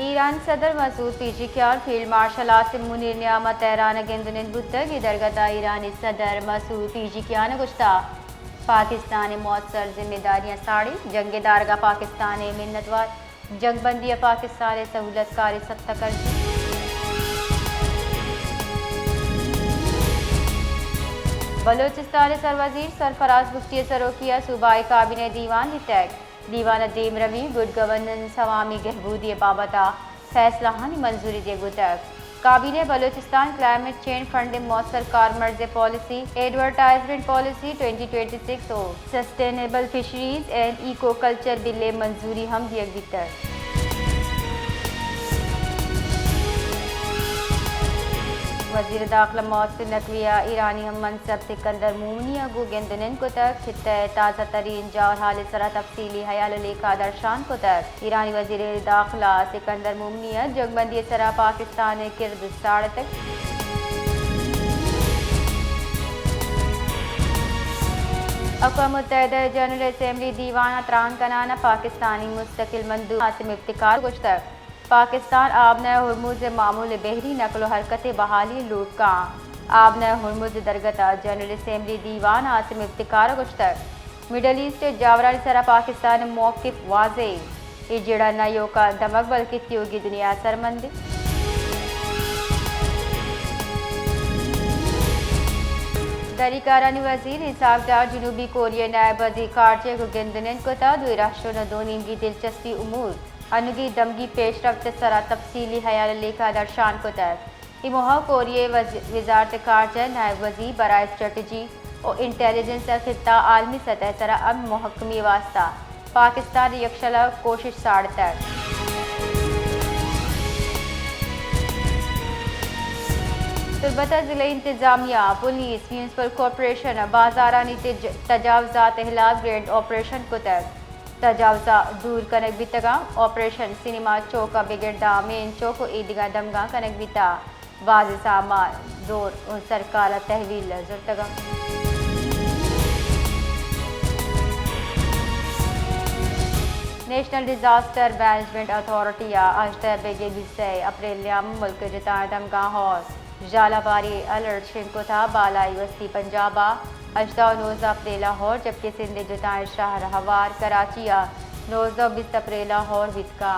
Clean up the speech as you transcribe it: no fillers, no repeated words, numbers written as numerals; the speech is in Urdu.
ایران صدر مسعود پیزیکیان فیلڈ مارشل آصم منیر نعمت تہران گندنن بدگ درگتا ایرانی صدر مسعود پیزیکیان گشتہ پاکستان مؤثر ذمہ داریاں ساڑی جنگ دارگاہ پاکستان منتوار جنگ بندی پاکستان سہولت کاری ستہ کرتی بلوچستان سروزیر سرفراز بگٹی سروکیہ صوبائی کابینہ دیوان دیتیک دیوان دیم روی گڈ گورننس عوامی بہبودی بابتا فیصلہ ہانی منظوری دے گتک کابینہ بلوچستان کلائمیٹ چینج فنڈنگ مؤثر کارمرز پالیسی ایڈورٹائزمنٹ پالیسی 2026 اور sustainable fisheries and aquaculture bill منظوری ہم دیگ دیتک وزیر داخلہ محسن نقویہ ایرانی ہم منصب سکندر مومنی اگو گندنن کو تک خطہ تازہ ترین جاور حال سرا تفصیلی حیال لیکا درشان کو تک ایرانی وزیر داخلہ سکندر مومنی جنگ بندی سرا پاکستان کرد ساڑ تک اقوام متحدہ جنرل اسمبلی دیوانہ تران کنانا پاکستانی مستقل مندوب عاصم افتخار گشتک پاکستان آبنہ ہرمز معمول بحری نقل و حرکت بحالی لوٹ کا آبنہ ہرمز درگتا جنرل اسمبلی دیوان عاصم افتخار گشتک مڈل ایسٹ جاورانی سرا پاکستان موقف واضح یہ جڑا نیو کا دمک بلکہ تیوگی دنیا سرمند دری کارانی وزیر اسحاق ڈار جنوبی کوریا نائب وزیر خارجہ کو گندنن کو تا دوئی راشٹروں دو نیمگی دلچسپی امور انگی دمگی پیش رفت سرا تفصیلی حیال لیکھا درشان کو تک اموہا کوریا وزارت خارجہ نائب وزیر برائے اسٹریٹجی اور انٹیلیجنس خطہ عالمی سطح سرا امن محکمی واسطہ پاکستان یکشلہ کوشش ساڑ تک تربتہ ضلع انتظامیہ پولیس میونسپل کارپوریشن بازارانی تجاوزات احلاف گرینڈ آپریشن کو تک تجاوزات دور کنک بیتگا آپریشن سینما چوکا بگڑدا مین چوکو ایدگا دمگا کنک بیتا واضح سامان دور ان سرکار تحویل زرتگا نیشنل ڈیزاسٹر مینجمنٹ اتھارٹی اجتہ بیگے 20 اپریل یام ملک جتائیں دمگا ہاس جالا باری الرٹ شنکو تھا بالائی وسطی پنجابہ اجتہ 19 اپریل لاہور جبکہ سندھ جتائیں شہر ہوار کراچی 19 20 اپریل لاہور وتکا